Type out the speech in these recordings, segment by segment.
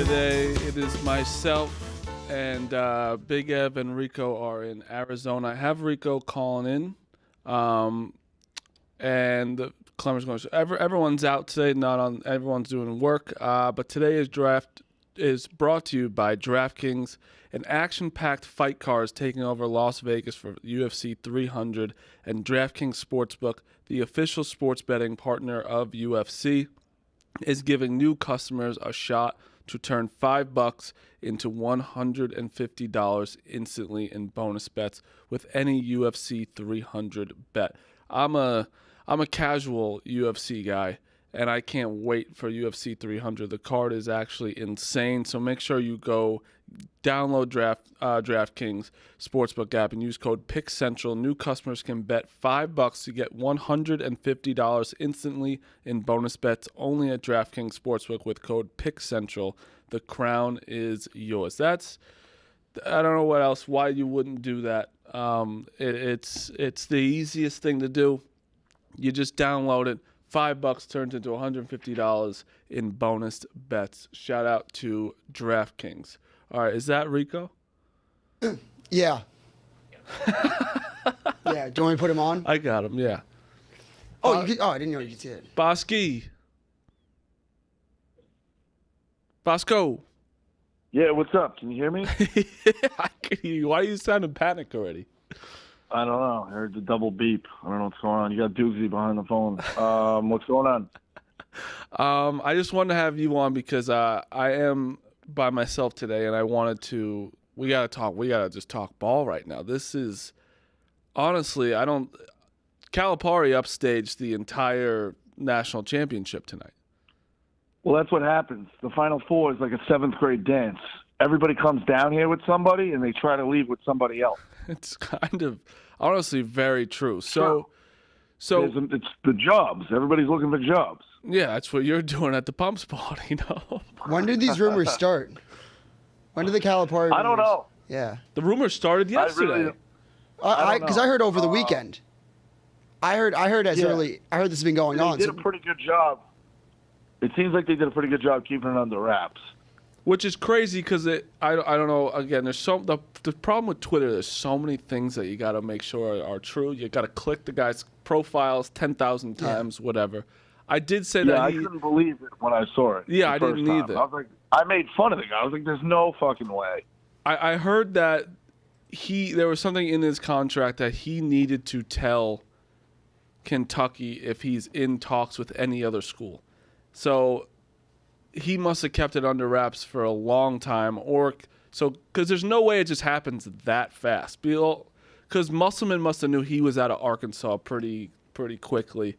today. It is myself and Big Ev and Rico are in Arizona. I have Rico calling in, and Clemmer's going. Everyone's out today. Everyone's doing work. But today's draft is brought to you by DraftKings. An action-packed fight card is taking over Las Vegas for UFC 300, and DraftKings Sportsbook, the official sports betting partner of UFC, is giving new customers a shot to turn $5 into $150 instantly in bonus bets with any UFC 300 bet. I'm a casual UFC guy, and I can't wait for UFC 300. The card is actually insane, so make sure you go download DraftKings Sportsbook app and use code PICKCENTRAL. New customers can bet $5 to get $150 instantly in bonus bets only at DraftKings Sportsbook with code PICKCENTRAL. The crown is yours. I don't know what else, why you wouldn't do that. It's the easiest thing to do. You just download it. $5 turns into $150 in bonus bets. Shout out to DraftKings. All right, is that Rico? Yeah. Yeah, do you want me to put him on? I got him, yeah. I didn't know you did. Bosco. Yeah, what's up? Can you hear me? I can hear you. Why are you sounding panicked already? I don't know. I heard the double beep. I don't know what's going on. You got Doozy behind the phone. What's going on? I just wanted to have you on because I am by myself today, and I wanted to. We gotta talk. We gotta just talk ball right now. This is honestly, Calipari upstaged the entire national championship tonight. Well, that's what happens. The Final Four is like a 7th grade dance. Everybody comes down here with somebody, and they try to leave with somebody else. It's kind of honestly very true. So it's the jobs. Everybody's looking for jobs. Yeah, that's what you're doing at the pump spot, When did these rumors start? When did the Calipari rumors? I don't know. Yeah. The rumors started yesterday. Because I heard over the weekend. I heard early. I heard this has been going on. They did a pretty good job. It seems like they did a pretty good job keeping it under wraps. Which is crazy because I don't know. Again, there's the problem with Twitter. There's so many things that you got to make sure are true. You got to click the guy's profiles 10,000 times, whatever. I did say that. I couldn't believe it when I saw it. Yeah, I didn't either. I was like, I made fun of the guy. I was like, there's no fucking way. I heard that there was something in his contract that he needed to tell Kentucky if he's in talks with any other school. So he must have kept it under wraps for a long time, because there's no way it just happens that fast. Because Musselman must have knew he was out of Arkansas pretty quickly.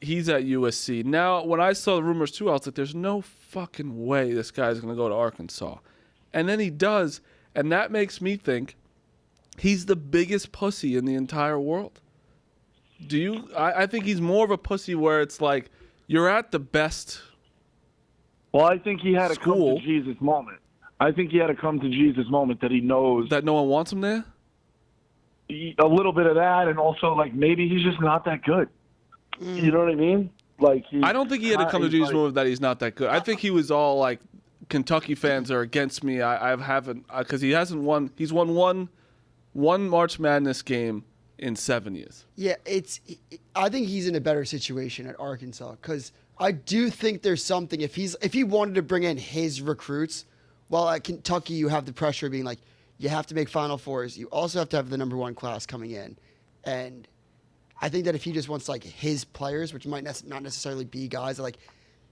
He's at USC. Now, when I saw the rumors too, I was like, there's no fucking way this guy's going to go to Arkansas. And then he does, and that makes me think he's the biggest pussy in the entire world. I think he's more of a pussy where it's like, you're at the best. Well, I think he had to come to Jesus moment. I think he had to come to Jesus moment that he knows that no one wants him there. A little bit of that, and also like maybe he's just not that good. You know what I mean? Like I don't think he had to come to Jesus moment that he's not that good. I think he was all like, Kentucky fans are against me. I haven't because he hasn't won. He's won one March Madness game in 7 years. Yeah, I think he's in a better situation at Arkansas because I do think there's something if he wanted to bring in his recruits, while at Kentucky you have the pressure of being like you have to make Final Fours, you also have to have the number 1 class coming in, and I think that if he just wants like his players, which might not necessarily be guys that, like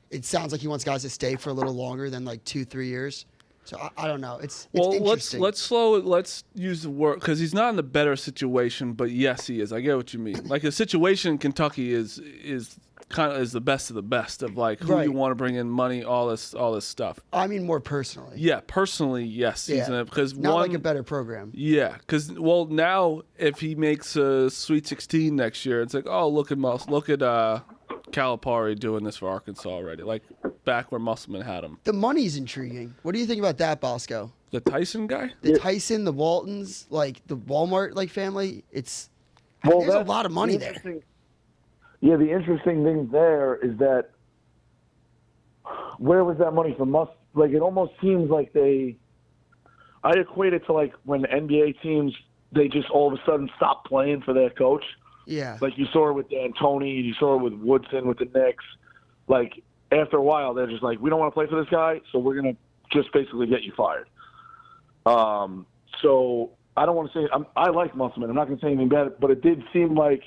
it sounds like he wants guys to stay for a little longer than like 2-3 years. So I don't know. It's interesting. Let's use the word because he's not in the better situation, but yes, he is. I get what you mean. Like the situation in Kentucky is kind of the best of the best of like who you want to bring in money, all this stuff. I mean more personally. Yeah, personally, yes. Yeah. Because not like a better program. Yeah, because now if he makes a Sweet 16 next year, it's like look at Calipari doing this for Arkansas already, like back where Musselman had him. The money's intriguing. What do you think about that, Bosco? The Tyson guy? The Tyson, the Waltons, like the Walmart family. There's a lot of money there. Yeah, the interesting thing there is that where was that money from like it almost seems like I equate it to like when NBA teams, they just all of a sudden stop playing for their coach. Yeah. Like you saw it with D'Antoni, you saw it with Woodson with the Knicks. Like after a while, they're just like, we don't want to play for this guy, so we're going to just basically get you fired. So I don't want to say I like Musselman. I'm not going to say anything bad, but it did seem like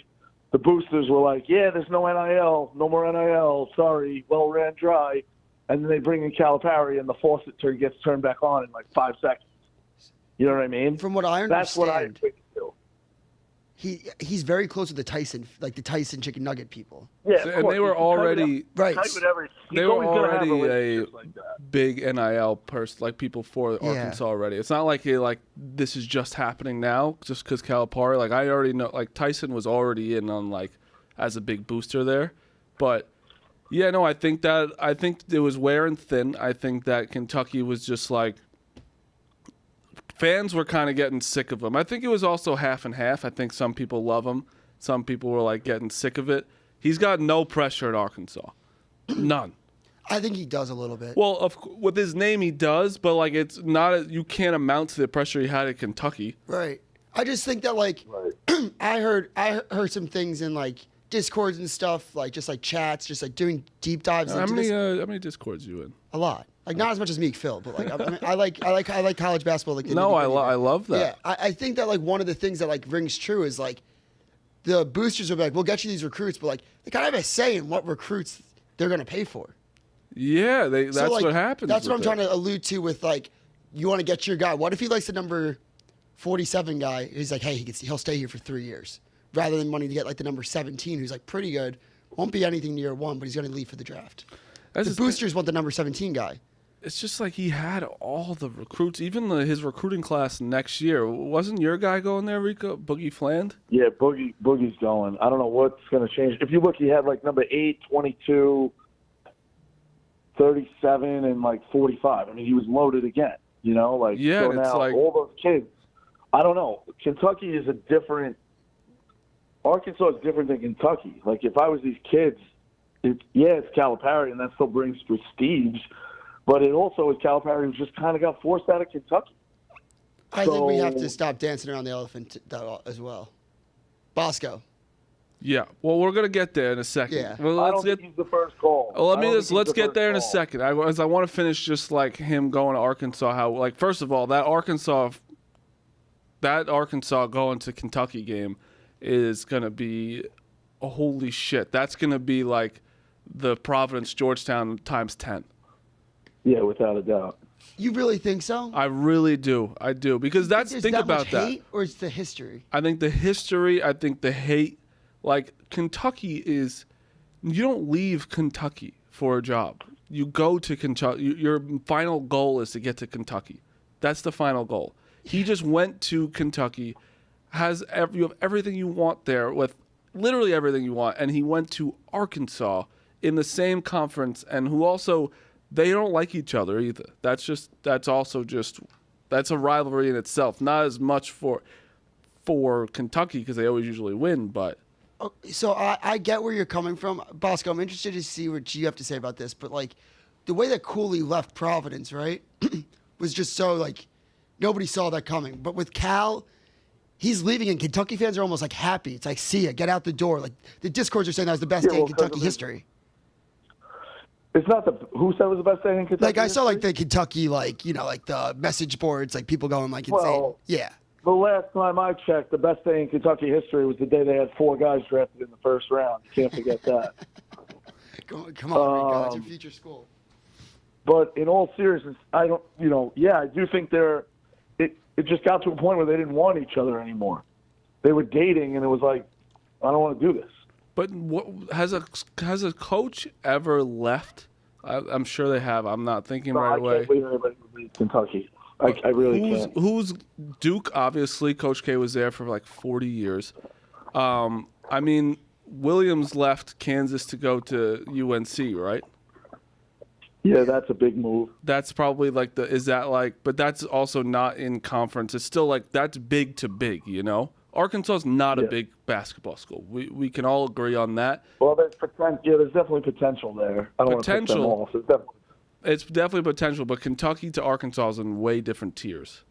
the boosters were like, yeah, there's no NIL, no more NIL, sorry, well ran dry. And then they bring in Calipari, and the faucet gets turned back on in like 5 seconds. You know what I mean? From what I understand, that's what I equate it to. He's very close with the Tyson chicken nugget people. Yeah, and they were already right. They were already a big NIL person, like people for Arkansas already. It's not like this is just happening now, just because Calipari. Like I already know, like Tyson was already in on like as a big booster there, but yeah, no, I think it was wearing thin. I think that Kentucky was just like. Fans were kind of getting sick of him. I think it was also half and half. I think some people love him. Some people were like getting sick of it. He's got no pressure at Arkansas. None. I think he does a little bit. Well, with his name he does, but like it's not you can't amount to the pressure he had at Kentucky. Right. I just think that like I heard some things in like Discords and stuff, like just like chats, just like doing deep dives How into this. How many Discords you in? A lot. Like not as much as Meek Phil, but like I like college basketball. Like I love that. Yeah, I think that like one of the things that like rings true is like the boosters are like, we'll get you these recruits, but like they kind of have a say in what recruits they're gonna pay for. Yeah, that's so, like, what happens. That's what I'm trying to allude to with like, you want to get your guy. What if he likes the number 47 guy? He's like, hey, he'll stay here for 3 years, rather than wanting to get like the number 17, who's like pretty good, won't be anything near 1, but he's gonna leave for the draft. The boosters want the number 17 guy. It's just like he had all the recruits, even his recruiting class next year. Wasn't your guy going there, Rico? Boogie Fland? Yeah, Boogie's going. I don't know what's going to change. If you look, he had like number 8, 22, 37, and like 45. I mean, he was loaded again, you know? Like, yeah, so it's now like all those kids, I don't know. Kentucky is Arkansas is different than Kentucky. Like, if I was these kids, it's Calipari, and that still brings prestige. But it also is Calipari who just kind of got forced out of Kentucky. I think we have to stop dancing around the elephant as well. Bosco. Yeah. Well, we're gonna get there in a second. Yeah. Well, I don't think he's the first call. Let's get there in a second. I want to finish just like him going to Arkansas. How like first of all that Arkansas going to Kentucky game is gonna be holy shit. That's gonna be like the Providence Georgetown times 10. Yeah, without a doubt. You really think so? I really do. I do. Because think about that. Hate, or it's the history? I think the history, I think the hate. Like, Kentucky is... You don't leave Kentucky for a job. You go to Kentucky. Your final goal is to get to Kentucky. That's the final goal. He just went to Kentucky, you have everything you want there, with literally everything you want, and he went to Arkansas in the same conference, and who also... They don't like each other either. That's a rivalry in itself. Not as much for Kentucky because they always usually win, but. So I get where you're coming from, Bosco. I'm interested to see what you have to say about this, but like the way that Cooley left Providence, right, was just so like nobody saw that coming. But with Cal, he's leaving, and Kentucky fans are almost like happy. It's like, see ya, get out the door. Like the Discords are saying that was the best day in Kentucky history. It's not who said it was the best day in Kentucky. Like I saw like the Kentucky, like, you know, like the message boards, like people going like insane. Well, yeah. The last time I checked, the best day in Kentucky history was the day they had 4 guys drafted in the first round. You can't forget that. Come on, Rico. It's your future school. But in all seriousness, I do think it just got to a point where they didn't want each other anymore. They were dating, and it was like, I don't want to do this. But what has a coach ever left? I'm sure they have. I'm not thinking right away. I can't believe anybody would leave Kentucky. I really can't. Who's Duke? Obviously, Coach K was there for like 40 years. I mean, Williams left Kansas to go to UNC, right? Yeah, that's a big move. That's probably like but that's also not in conference. It's still like that's big to big, you know? Arkansas is not a big basketball school. We can all agree on that. Well, there's definitely potential there. I don't want to put them off. It's definitely potential, but Kentucky to Arkansas is in way different tiers.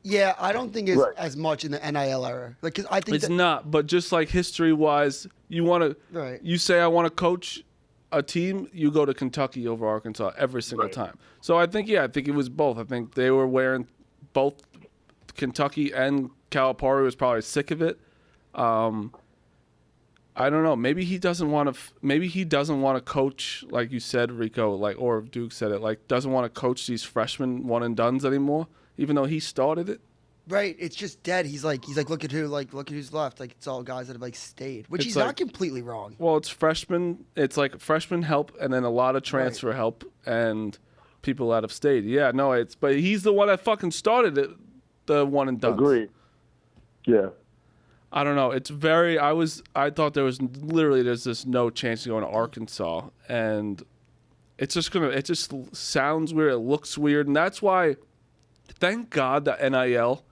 Yeah, I don't think it's as much in the NIL era. Like, 'cause I think It's not, but just like history-wise, you want to. Right. You say I want to coach a team, you go to Kentucky over Arkansas every single time. So I think it was both. I think they were wearing both Kentucky and Calipari was probably sick of it. I don't know. Maybe he doesn't want to. Maybe he doesn't want to coach, like you said, Rico, like or Duke said it, like doesn't want to coach these freshman one and dones anymore, even though he started it. Right, it's just dead. He's like, look at who's left. Like, it's all guys that have like stayed, which he's not completely wrong. Well, it's freshmen. It's like freshman help, and then a lot of transfer help, and people that have stayed. Yeah, no, but he's the one that fucking started it, the one and done. Agreed. Yeah. I don't know. I thought there's just no chance of going to Arkansas, and it just sounds weird. It looks weird, and that's why. Thank God that NIL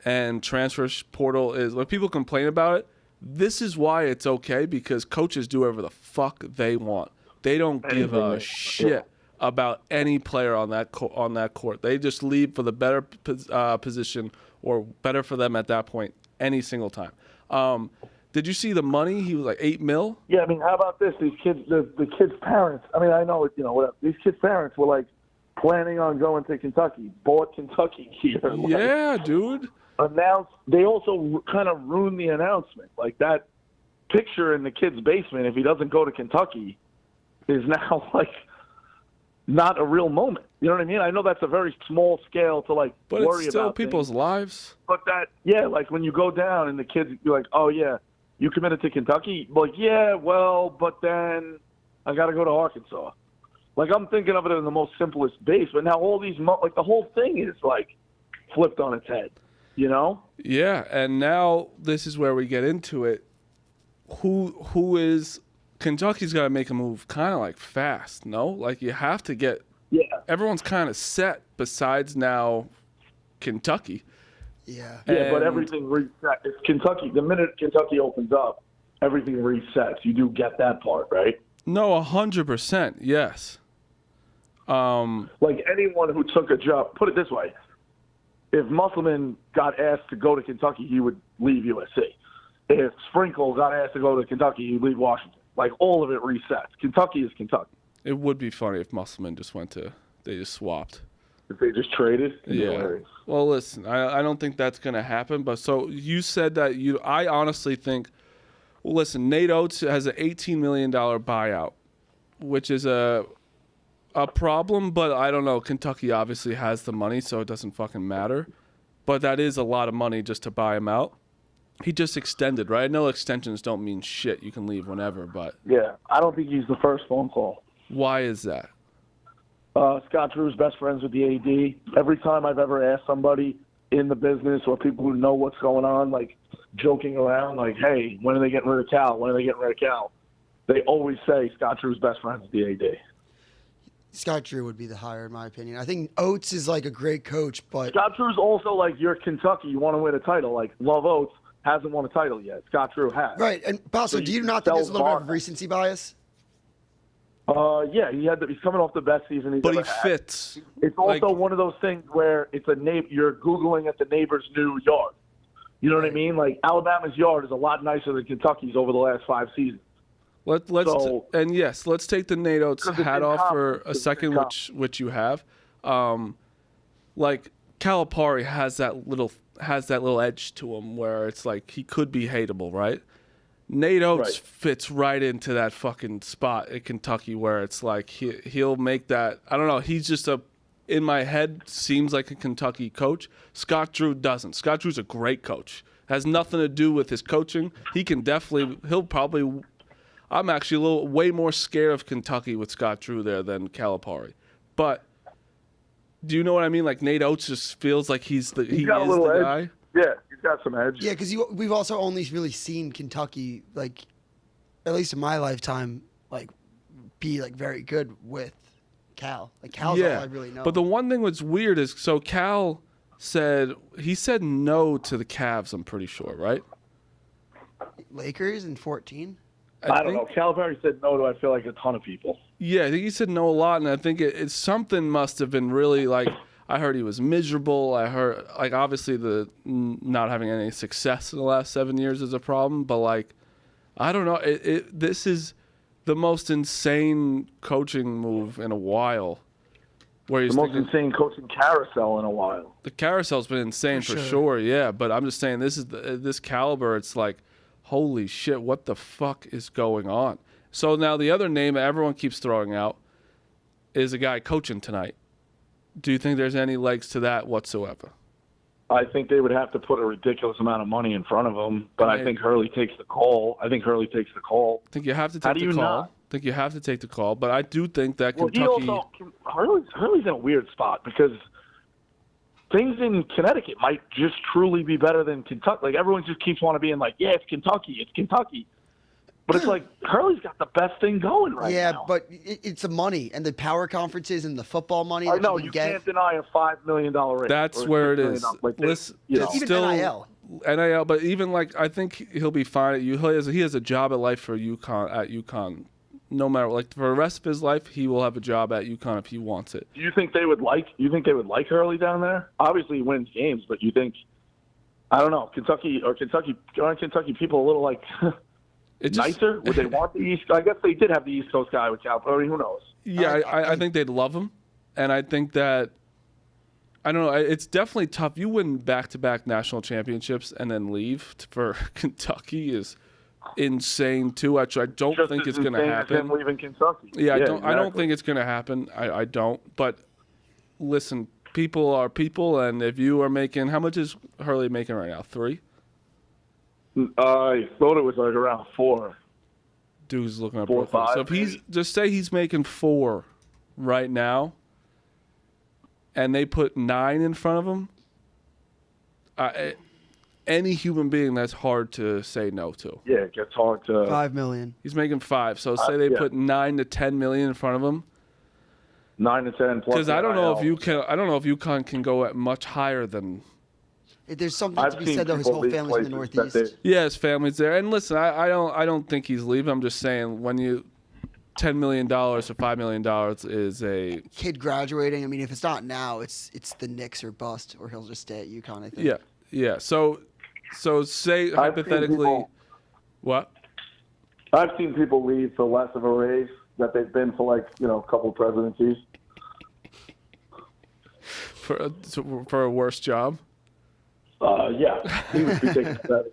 and transfer portal is. When people complain about it, this is why it's okay, because coaches do whatever the fuck they want. They don't give a shit about any player on that court. They just leave for the better position or better for them at that point any single time. Did you see the money? He was like $8 million. Yeah, I mean, how about this? These kids, the kids' parents. I mean, I know it. Whatever. These kids' parents were like planning on going to Kentucky, bought Kentucky gear. Yeah, dude. Announced. They also kind of ruined the announcement. Like that picture in the kid's basement, if he doesn't go to Kentucky, is now like not a real moment. You know what I mean? I know that's a very small scale to like but worry about. But it's still people's lives. But like when you go down and the kids, you're like, oh yeah, you committed to Kentucky? Like, yeah, well, but then I got to go to Arkansas. Like, I'm thinking of it in the most simplest base, but now all these, like, the whole thing is, like, flipped on its head, you know? Yeah, and now this is where we get into it. Who is Kentucky's got to make a move kind of, like, fast, no? Like, you have to get everyone's kind of set besides now Kentucky. Yeah. Yeah, but everything resets. It's Kentucky. The minute Kentucky opens up, everything resets. You do get that part, right? No, 100%, yes. Like anyone who took a job, put it this way, if Musselman got asked to go to Kentucky, he would leave USC. If Sprinkle got asked to go to Kentucky, he'd leave Washington. Like, all of it resets. Kentucky is Kentucky. It would be funny if Musselman they just swapped. If they just traded? Yeah. Well, listen, I don't think that's going to happen. But so you said that I honestly think, well, listen, Nate Oates has an $18 million buyout, which is a problem, but I don't know. Kentucky obviously has the money, so it doesn't fucking matter. But that is a lot of money just to buy him out. He just extended, right? I know extensions don't mean shit. You can leave whenever, but... Yeah, I don't think he's the first phone call. Why is that? Scott Drew's best friends with the AD. Every time I've ever asked somebody in the business or people who know what's going on, like joking around, like, hey, when are they getting rid of Cal? When are they getting rid of Cal? They always say Scott Drew's best friends with the AD. Scott Drew would be the hire, in my opinion. I think Oates is like a great coach, but Scott Drew's also like, you're Kentucky, you want to win a title. Like, Love Oates hasn't won a title yet. Scott Drew has. Right. And Basso, do you not think there's a little bit of recency bias? Yeah, he's coming off the best season he's ever had. But he fits. It's also one of those things where it's you're Googling at the neighbor's new yard. You know what I mean? Like, Alabama's yard is a lot nicer than Kentucky's over the last 5 seasons. Let's take the Nate Oates hat off for a second, which you have. Like Calipari has that little edge to him where it's like he could be hateable, right? Nate Oates fits right into that fucking spot at Kentucky where it's like he'll make that. I don't know. He's just in my head seems like a Kentucky coach. Scott Drew doesn't. Scott Drew's a great coach. Has nothing to do with his coaching. He'll probably. I'm actually way more scared of Kentucky with Scott Drew there than Calipari. But do you know what I mean? Like Nate Oates just feels like he is the guy. Yeah, he's got some edge. Yeah, because we've also only really seen Kentucky, like, at least in my lifetime, like, be like very good with Cal. Like Cal's all I really know. But the one thing that's weird is Cal said no to the Cavs. I'm pretty sure, right? Lakers in 14. I don't know. Calipari said no to, I feel like, a ton of people. Yeah, I think he said no a lot, and I think it's something must have been really like. I heard he was miserable. I heard like obviously the not having any success in the last 7 years is a problem, but like I don't know. This is the most insane coaching move in a while. Where he's the most insane coaching carousel in a while. The carousel's been insane for sure, yeah. But I'm just saying this is this caliber. It's like, holy shit, what the fuck is going on? So now the other name everyone keeps throwing out is a guy coaching tonight. Do you think there's any legs to that whatsoever? I think they would have to put a ridiculous amount of money in front of him, but I think Hurley takes the call. I think you have to take the call. I think you have to take the call, but I do think that Kentucky. Hurley's in a weird spot because things in Connecticut might just truly be better than Kentucky. Like everyone just keeps wanting to be in like, yeah, it's Kentucky. But it's like Hurley's got the best thing going right now. Yeah, but it's the money and the power conferences and the football money. I know you can't deny a $5 million raise. That's where it is. Like Listen, even still NIL, but even like I think he'll be fine at he has a job at life for UConn. No matter like for the rest of his life, he will have a job at UConn if he wants it. Do you think they would like Hurley down there? Obviously, he wins games, but you think I don't know Kentucky people a little like. Nicer? Would they want the East? I guess they did have the East Coast guy with Calipari. Who knows? Yeah, I think they'd love him, and I think that I don't know. It's definitely tough. You win back-to-back national championships and then leave for Kentucky is insane too. I don't think it's going to happen. Him leaving Kentucky. Yeah, I don't think it's going to happen. I don't. But listen, people are people, and if you are making, how much is Hurley making right now? 3? I thought it was like around 4. Dude's looking up 4 or 5. So if he's just say he's making 4 right now, and they put 9 in front of him, any human being that's hard to say no to. Yeah, it gets hard to. $5 million. He's making 5. So say they put 9 to 10 million in front of him. 9 to 10 plus. Because I don't know if UConn can go at much higher than. There's something to be said though. His whole family's in the Northeast. Yeah, his family's there. And listen, I don't think he's leaving. I'm just saying when you $10 million or $5 million is a kid graduating. I mean, if it's not now, it's the Knicks or bust, or he'll just stay at UConn. I think. Yeah. So say hypothetically, what? I've seen people leave for less of a raise that they've been for like a couple of presidencies. For a worse job. Yeah, he would be taking that.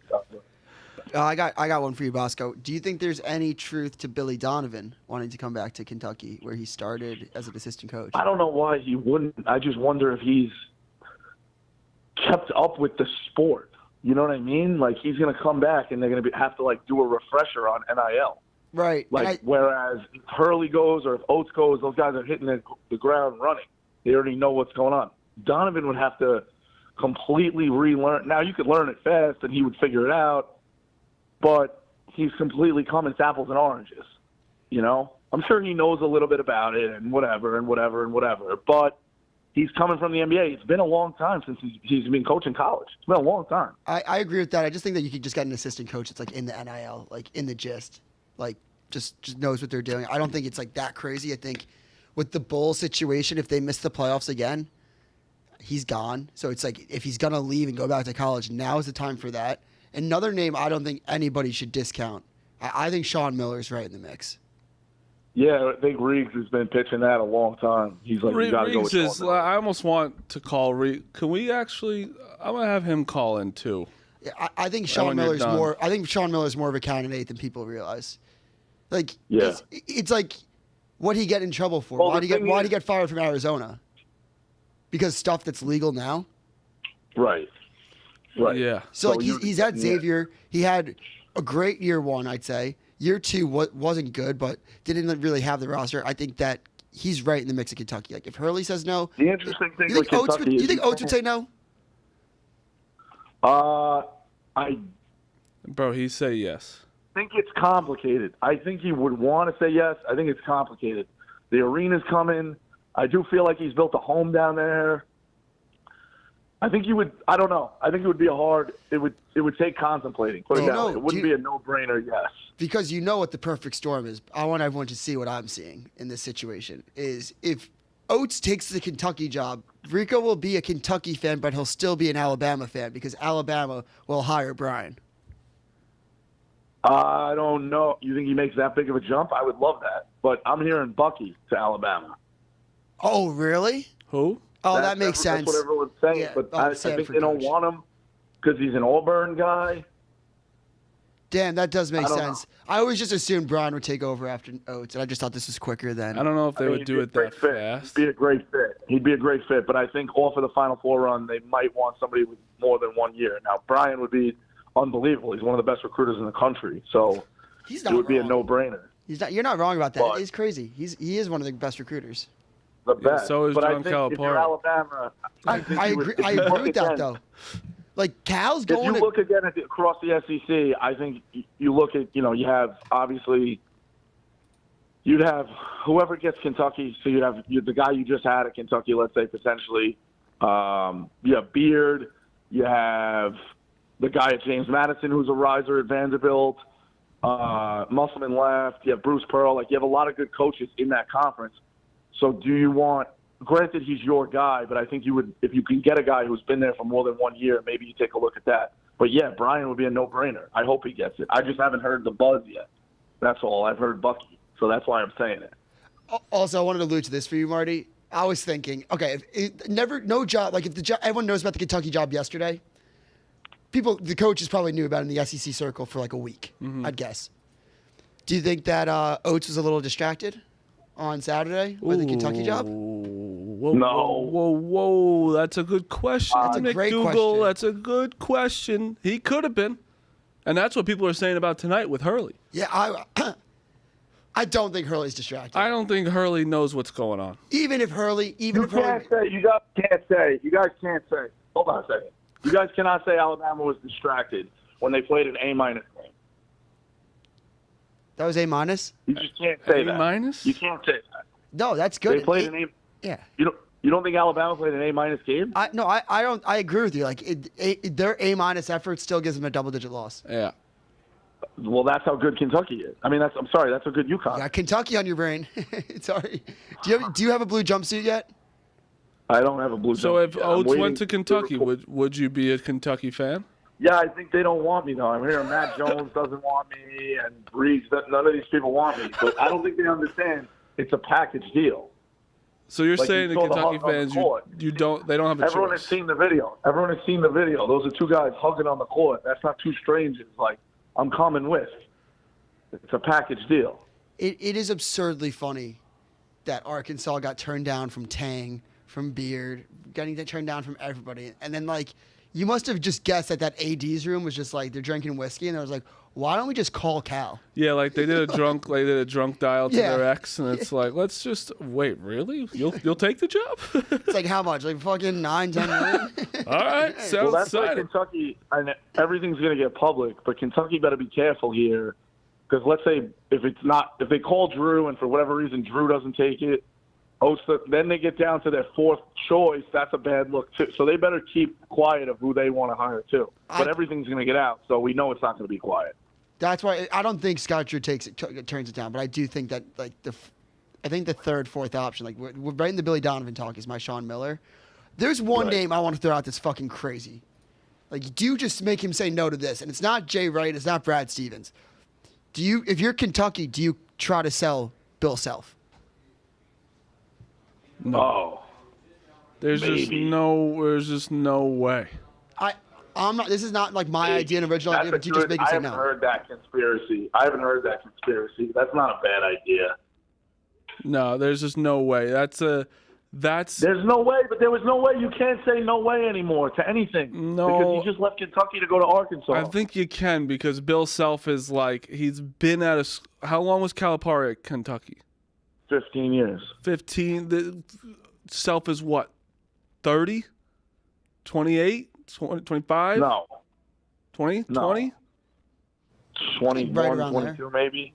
I got one for you, Bosco. Do you think there's any truth to Billy Donovan wanting to come back to Kentucky, where he started as an assistant coach? I don't know why he wouldn't. I just wonder if he's kept up with the sport. You know what I mean? Like he's going to come back, and they're going to have to like do a refresher on NIL. Right. Like whereas if Hurley goes or if Oates goes, those guys are hitting the ground running. They already know what's going on. Donovan would have to completely relearn. Now you could learn it fast and he would figure it out, but he's completely coming to apples and oranges. I'm sure he knows a little bit about it and whatever, but he's coming from the NBA. It's been a long time since he's been coaching college. It's been a long time. I agree with that. I just think that you could just get an assistant coach that's like in the NIL, like in the gist, like just knows what they're doing. I don't think it's like that crazy. I think with the Bulls situation, if they miss the playoffs again, he's gone. So it's like if he's going to leave and go back to college, now is the time for that. Another name I don't think anybody should discount. I think Sean Miller's right in the mix. Yeah, I think Riggs has been pitching that a long time. He's like, you got to go with Sean Miller. I almost want to call Riggs. Can we actually – I'm going to have him call in too. Yeah, I think Sean Miller's more – I think Sean Miller's more of a candidate than people realize. Like, yeah. It's like, what'd he get in trouble for? Well, why'd he get fired from Arizona? Because stuff that's legal now? Right. Yeah. So like he's had Xavier. He had a great year 1, I'd say. Year 2 wasn't good, but didn't really have the roster. I think that he's right in the mix of Kentucky. Like if Hurley says no, the interesting thing with Kentucky you think Oates would say no? Bro, he'd say yes. I think it's complicated. I think he would want to say yes. I think it's complicated. The arena's coming. I do feel like he's built a home down there. I think you would. I don't know. I think it would be It would take contemplating. Put it that way. It wouldn't be a no-brainer. Yes. Because you know what the perfect storm is. I want everyone to see what I'm seeing in this situation. Is if Oates takes the Kentucky job, Rico will be a Kentucky fan, but he'll still be an Alabama fan because Alabama will hire Brian. I don't know. You think he makes that big of a jump? I would love that. But I'm hearing Bucky to Alabama. Oh, really? Who? Oh, that makes sense. That's what everyone's saying. Yeah, but I think they don't want him because he's an Auburn guy. Damn, that does make sense. I always just assumed Brian would take over after Oates, and I just thought this was quicker than. I don't know if they would do it that fast. He'd be a great fit. He'd be a great fit, but I think off of the Final Four run, they might want somebody with more than 1 year. Now, Brian would be unbelievable. He's one of the best recruiters in the country, so it would be a no-brainer. You're not wrong about that. But it's crazy. He is one of the best recruiters. The best. So is but John I think Calipari. if you're Alabama, I agree with that though. Like Cal's going. If you look again across the SEC, I think you look at you have obviously you'd have whoever gets Kentucky. So you'd have the guy you just had at Kentucky. Let's say potentially you have Beard. You have the guy at James Madison who's a riser at Vanderbilt. Musselman left. You have Bruce Pearl. Like you have a lot of good coaches in that conference. So do you want – granted, he's your guy, but I think you would – if you can get a guy who's been there for more than 1 year, maybe you take a look at that. But, yeah, Brian would be a no-brainer. I hope he gets it. I just haven't heard the buzz yet. That's all. I've heard Bucky, so that's why I'm saying it. Also, I wanted to allude to this for you, Marty. I was thinking, okay, no job – like if the job – everyone knows about the Kentucky job yesterday. The coaches probably knew about it in the SEC circle for like a week, I'd guess. Do you think that Oates was a little distracted on Saturday with the Kentucky job? Whoa. That's a good question. That's a great question. That's a good question. He could have been. And that's what people are saying about tonight with Hurley. Yeah, I don't think Hurley's distracted. I don't think Hurley knows what's going on. You guys can't say. Hold on a second. You guys cannot say Alabama was distracted when they played an A-minus game. That was A-? You just can't say that. A-? You can't say that. No, that's good. They played an A. Yeah. You don't think Alabama played an A- game? I don't. I agree with you. Like their A- effort still gives them a double-digit loss. Yeah. Well, that's how good Kentucky is. I mean, I'm sorry, that's how good UConn. You got Kentucky on your brain. Sorry. Do you have a blue jumpsuit yet? I don't have a blue jumpsuit. So if Oates went to Kentucky, would you be a Kentucky fan? Yeah, I think they don't want me, though. I'm hearing Matt Jones doesn't want me, and Briggs, none of these people want me. But I don't think they understand it's a package deal. So you're saying the Kentucky fans, they don't have a choice. Everyone has seen the video. Those are two guys hugging on the court. That's not two strangers. Like, I'm coming with. It's a package deal. It is absurdly funny that Arkansas got turned down from Tang, from Beard, getting turned down from everybody. And then, like, you must have just guessed that AD's room was just like they're drinking whiskey, and I was like, why don't we just call Cal? Yeah, like they did a drunk dial to their ex, and it's like, let's just wait. Really, you'll take the job? It's like how much? Like fucking $9-10 million. All right, sounds that's like Kentucky, and everything's gonna get public, but Kentucky better be careful here, because let's say if they call Drew, and for whatever reason Drew doesn't take it. Then they get down to their fourth choice. That's a bad look, too. So they better keep quiet of who they want to hire, too. But everything's going to get out, so we know it's not going to be quiet. That's why I don't think Scott Drew turns it down, but I do think that, like, I think the third, fourth option, like, we're right in the Billy Donovan talk, is my Sean Miller. There's one name I want to throw out that's fucking crazy. Like, do you just make him say no to this? And it's not Jay Wright. It's not Brad Stevens. If you're Kentucky, do you try to sell Bill Self? No. There's just no way. I'm not. This is not like my idea, an original idea, but you just make it say no. I haven't heard that conspiracy. That's not a bad idea. No, there's just no way. There's no way, but there was no way. You can't say no way anymore to anything. No. Because he just left Kentucky to go to Arkansas. I think you can, because Bill Self is like, he's been at how long was Calipari at Kentucky? 15 years. 15. The Self is what? 30? 28? 25? No. 20? No. 20? 21, right 22 maybe.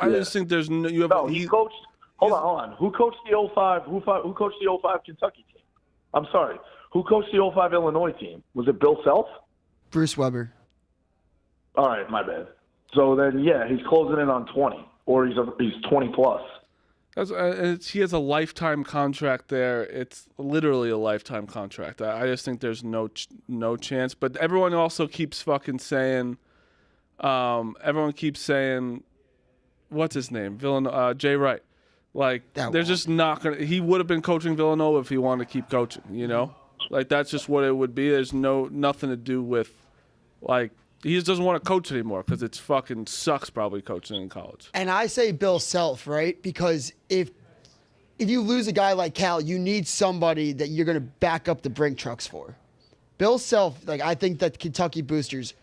I just think there's no. He coached. Hold on. Who coached the 05? Who coached the 05 Kentucky team? I'm sorry. Who coached the 05 Illinois team? Was it Bill Self? Bruce Weber. All right, my bad. So then, yeah, he's closing in on 20, or he's 20 plus. He has a lifetime contract there. It's literally a lifetime contract. I just think there's no chance. But everyone also keeps fucking saying, what's his name? Jay Wright. Like, they're just not going to – he would have been coaching Villanova if he wanted to keep coaching, you know? Like, that's just what it would be. There's nothing to do with, like – he just doesn't want to coach anymore because it's fucking sucks probably coaching in college. And I say Bill Self, right? Because if you lose a guy like Cal, you need somebody that you're going to back up the brink trucks for. Bill Self, like, I think that Kentucky boosters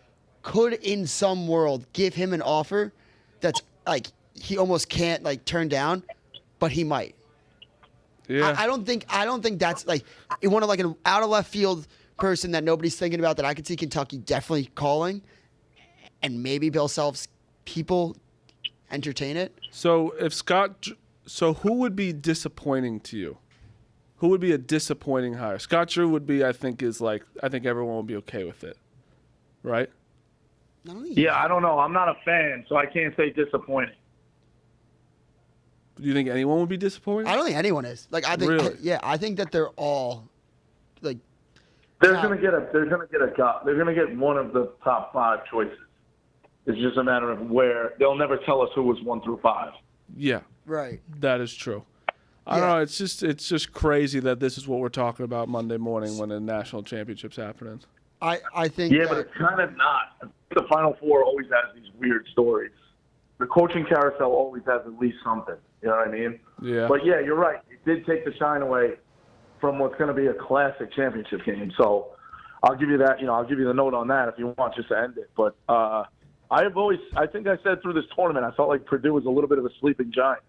could, in some world, give him an offer that's like he almost can't like turn down, but he might. Yeah. I don't think that's like you want to like an out of left field person that nobody's thinking about that I could see Kentucky definitely calling, and maybe Bill Self's people entertain it. So who would be disappointing to you? Who would be a disappointing hire? Scott Drew would be, I think everyone would be okay with it, right? Yeah, I don't know. I'm not a fan, so I can't say disappointing. Do you think anyone would be disappointed? I don't think anyone is. Like I think, really? Yeah, I think that they're all like. They're gonna get one of the top 5 choices. It's just a matter of where. They'll never tell us who was 1 through 5. Yeah, right. That is true. I don't know. It's just crazy that this is what we're talking about Monday morning when the national championship's happening. I think. Yeah, but it's kind of not. The Final Four always has these weird stories. The coaching carousel always has at least something. You know what I mean? Yeah. But yeah, you're right. It did take the shine away from what's going to be a classic championship game. So I'll give you that. I'll give you the note on that if you want, just to end it. But I think I said through this tournament, I felt like Purdue was a little bit of a sleeping giant.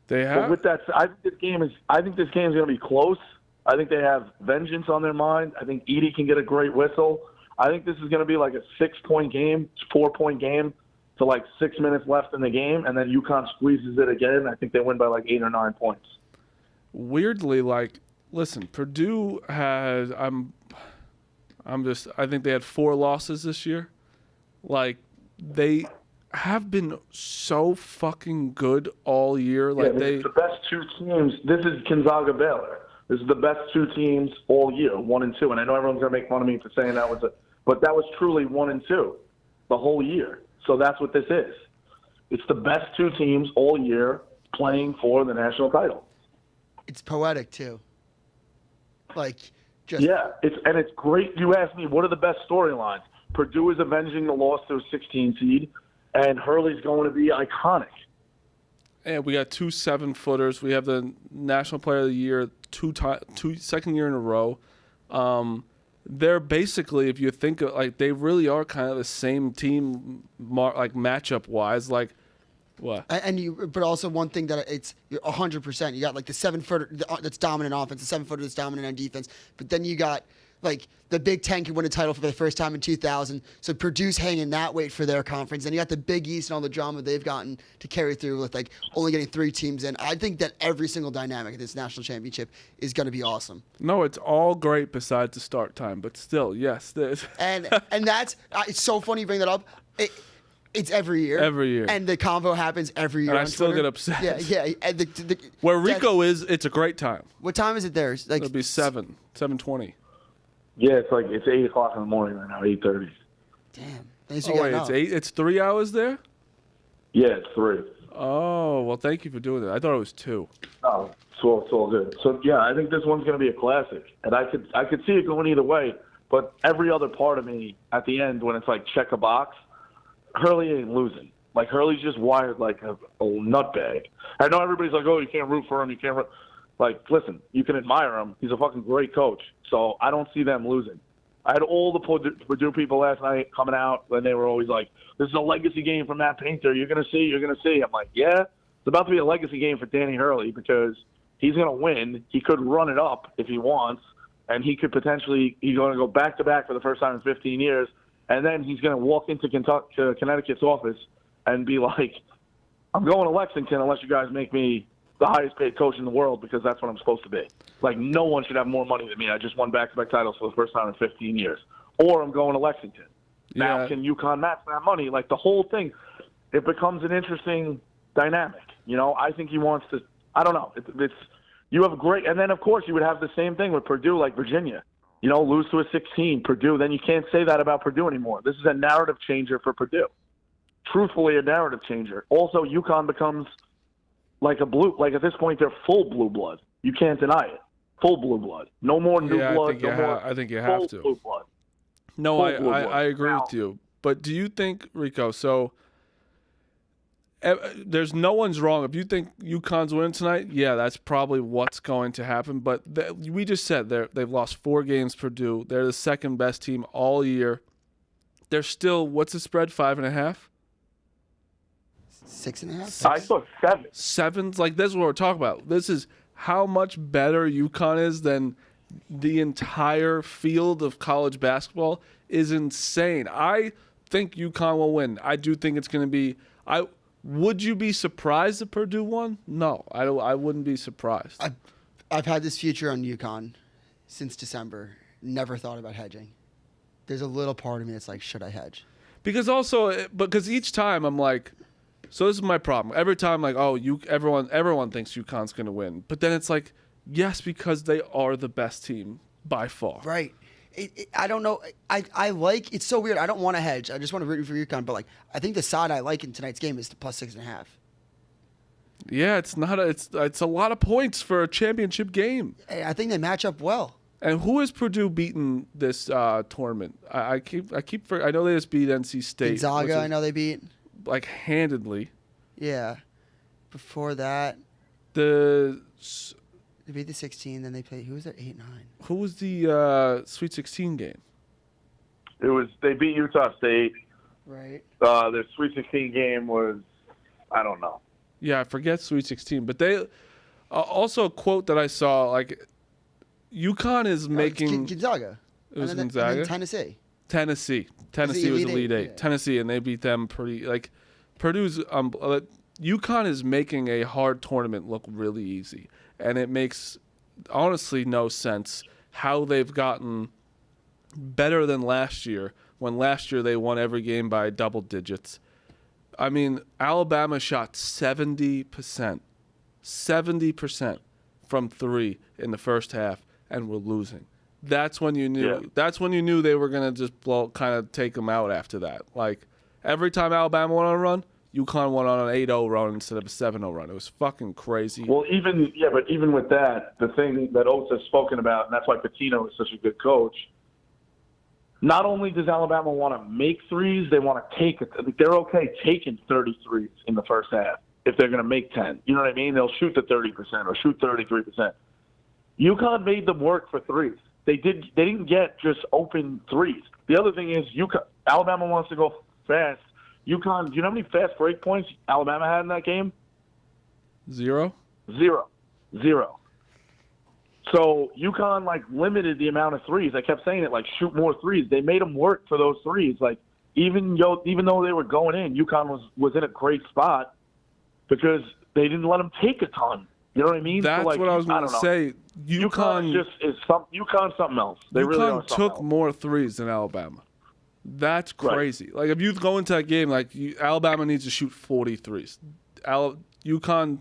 They have. But with that, I think this game is going to be close. I think they have vengeance on their mind. I think Edey can get a great whistle. I think this is going to be like a 6-point game, 4-point game to like 6 minutes left in the game, and then UConn squeezes it again. I think they win by like 8 or 9 points. Weirdly, like, listen, Purdue has I think they had 4 losses this year. Like, they have been so fucking good all year. Like, the best 2 teams. This is Gonzaga Baylor. This is the best 2 teams all year, 1 and 2. And I know everyone's gonna make fun of me for saying that but that was truly 1 and 2 the whole year. So that's what this is. It's the best 2 teams all year playing for the national title. It's poetic too. Like, it's great. You asked me, what are the best storylines? Purdue is avenging the loss to a 16 seed, and Hurley's going to be iconic. And we got 2 7-footers. We have the National Player of the Year, second year in a row. They're basically, if you think of, like, they really are kind of the same team, like matchup wise. Like, what? But also one thing that you're 100%. You got like the 7-footer that's dominant offense, the 7-footer that's dominant on defense. But then you got like the Big Ten could win a title for the first time in 2000. So Purdue's hanging that weight for their conference. And you got the Big East and all the drama they've gotten to carry through with like only getting 3 teams in. I think that every single dynamic of this national championship is going to be awesome. No, it's all great besides the start time, but still, yes. and that's it's so funny you bring that up. It's every year. Every year. And the convo happens every year. And I on still Twitter. get upset. Yeah. And where Rico is, it's a great time. What time is it there? Like, it'll be 7:20. Yeah, it's 8 o'clock in the morning right now, 8:30. Damn. It's 8. It's 3 hours there? Yeah, it's 3. Oh, well, thank you for doing that. I thought it was 2. Oh, so it's all good. So yeah, I think this one's going to be a classic, and I could see it going either way. But every other part of me at the end, when it's like check a box, Hurley ain't losing. Like, Hurley's just wired like a nutbag. I know everybody's like, oh, you can't root for him. You can't root. Like, listen, you can admire him. He's a fucking great coach. So I don't see them losing. I had all the Purdue people last night coming out, and they were always like, this is a legacy game for Matt Painter. You're going to see. I'm like, yeah, it's about to be a legacy game for Danny Hurley because he's going to win. He could run it up if he wants, and he could potentially – he's going to go back-to-back for the first time in 15 years, and then he's going to walk into Connecticut's office and be like, I'm going to Lexington unless you guys make me the highest paid coach in the world because that's what I'm supposed to be. Like, no one should have more money than me. I just won back-to-back titles for the first time in 15 years. Or I'm going to Lexington. Now, can UConn match that money? Like, the whole thing, it becomes an interesting dynamic. You know, I think he wants to – I don't know. You have a great – and then, of course, you would have the same thing with Purdue, like Virginia. You know, lose to a 16, Purdue. Then you can't say that about Purdue anymore. This is a narrative changer for Purdue. Truthfully, a narrative changer. Also, UConn becomes like a blue – like, at this point, they're full blue blood. You can't deny it. Full blue blood. No more new blood. I think you have to. Blue blood. No, I agree with you. But do you think, Rico, so there's no one's wrong. If you think UConn's winning tonight, yeah, that's probably what's going to happen. But we just said they've lost 4 games Purdue. They're the second best team all year. They're still, what's the spread, 5.5? 6.5? I thought 7. 7's, like, this is what we're talking about. This is how much better UConn is than the entire field of college basketball is insane. I think UConn will win. I do think it's going to be would you be surprised if Purdue won? No, I wouldn't be surprised. I've had this future on UConn since December. Never thought about hedging. There's a little part of me that's like, should I hedge? Because each time I'm like, so this is my problem. Every time, like, oh, everyone thinks UConn's going to win. But then it's like, yes, because they are the best team by far. Right. I don't know. I like, it's so weird. I don't want to hedge. I just want to root for UConn. But, like, I think the side I like in tonight's game is the plus 6.5. Yeah, it's a lot of points for a championship game. I think they match up well. And who has Purdue beaten this tournament? I know they just beat NC State. Gonzaga, I know they beat. Like, handedly. Yeah. Before that, they beat the 16, then they played. Who was their 8-9? Who was the Sweet 16 game? They beat Utah State. Right. Their Sweet 16 game was, I don't know. Yeah, I forget Sweet 16, but they also a quote that I saw, like, UConn is making Gonzaga. It was and then, Gonzaga. And then Tennessee. Tennessee was Elite Eight. Yeah. Tennessee, and they beat them pretty. Like, Purdue's UConn is making a hard tournament look really easy, and it makes honestly no sense how they've gotten better than last year. When last year they won every game by double digits. I mean, Alabama shot 70% from 3 in the first half, and were losing. That's when you knew. Yeah. That's when you knew they were gonna just kind of take them out after that. Like, every time Alabama went on a run, UConn went on an 8-0 run instead of a 7-0 run. It was fucking crazy. Well, even with that, the thing that Oates has spoken about, and that's why Pitino is such a good coach. Not only does Alabama want to make threes, they want to take it. They're okay taking 33s in the first half if they're going to make 10. You know what I mean? They'll shoot the 30% or shoot 33%. UConn made them work for threes. They didn't get just open threes. The other thing is Alabama wants to go fast. UConn, do you know how many fast break points Alabama had in that game? 0. So UConn, like, limited the amount of threes. I kept saying it, like, shoot more threes. They made them work for those threes. Like, even though they were going in, UConn was in a great spot because they didn't let them take a ton. You know what I mean? That's what I was going to say. UConn UConn's something else. They really are something took else. more threes than Alabama. That's crazy. Right. Like, if you go into that game, like, Alabama needs to shoot 40 threes. UConn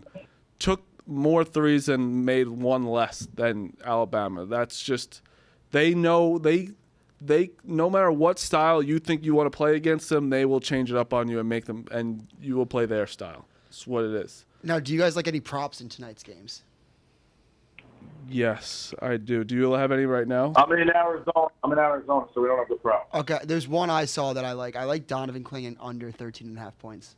took more threes and made one less than Alabama. That's just, they know no matter what style you think you want to play against them, they will change it up on you and make them, and you will play their style. That's what it is. Now, do you guys like any props in tonight's games? Yes, I do. Do you have any right now? I'm in Arizona, so we don't have the prop. Okay, there's one I saw that I like. I like Donovan Clingan under 13.5 points.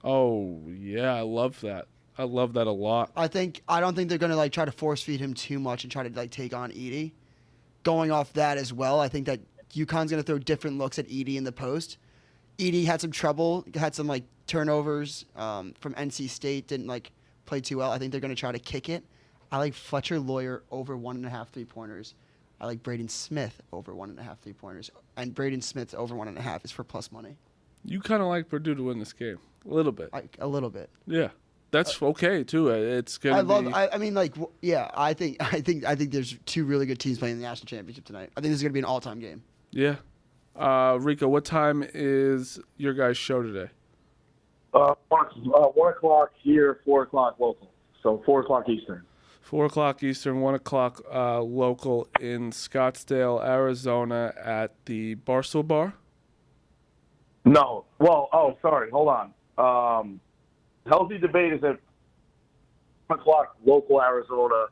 Oh, yeah, I love that. I love that a lot. I don't think they're going to, like, try to force feed him too much and try to, like, take on Edey. Going off that as well, I think that UConn's going to throw different looks at Edey in the post. Edey had some trouble, had some, like, turnovers from NC State, didn't, like, play too well. I think they're going to try to kick it. I like Fletcher Lawyer over 1.5 3-pointers. I like Braden Smith over 1.5 3-pointers. And Braden Smith's over 1.5 is for plus money. You kind of like Purdue to win this game. A little bit. A little bit. Yeah. That's okay too. It's gonna. I mean, like, yeah. I think there's two really good teams playing in the national championship tonight. I think this is gonna be an all-time game. Yeah. Rico, what time is your guys' show today? 1 o'clock here, 4 o'clock local. So 4 o'clock Eastern. 4 o'clock Eastern, 1 o'clock local in Scottsdale, Arizona, at the Barstool Bar. No. Well, sorry. Hold on. Healthy Debate is at 1 o'clock local Arizona,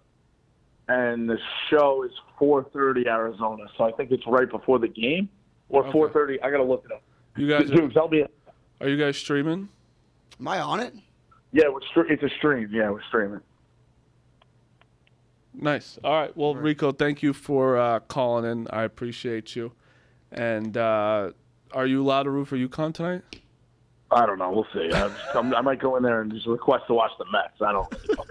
and the show is 4:30 Arizona. So I think it's right before the game, or 4:30. I gotta look it up. You guys, help me. Are you guys streaming? Am I on it? Yeah, it's a stream. Yeah, we're streaming. Nice. All right. Well, Rico, thank you for calling in. I appreciate you. And are you allowed to root for UConn tonight? I don't know. We'll see. I might go in there and just request to watch the Mets. I don't know.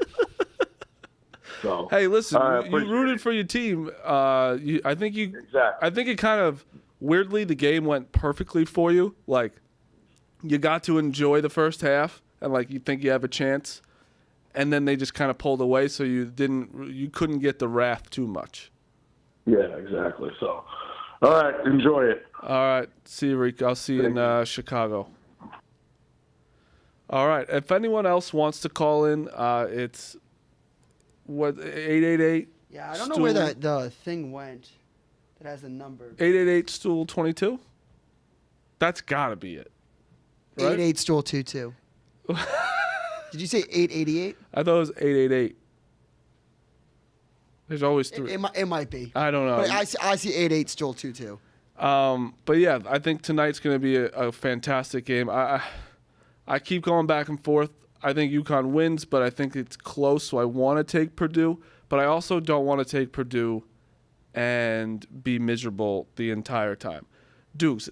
So, hey, listen, you rooted for your team. I think it kind of weirdly the game went perfectly for you. Like, you got to enjoy the first half, and like you think you have a chance, and then they just kind of pulled away, so you couldn't get the wrath too much. Yeah, exactly. So, all right, enjoy it. All right, see you, Rico. I'll see you in Chicago. All right. If anyone else wants to call in, it's 888. Yeah, I don't know where the thing went that has the number. 888 stool 22. That's gotta be it. Right? 88 stool 22. Did you say 888? I thought it was 888. There's always three. It might be. I don't know. But I see 88 stool 22. But yeah, I think tonight's gonna be a fantastic game. I keep going back and forth. I think UConn wins, but I think it's close, so I want to take Purdue. But I also don't want to take Purdue and be miserable the entire time. Dukes,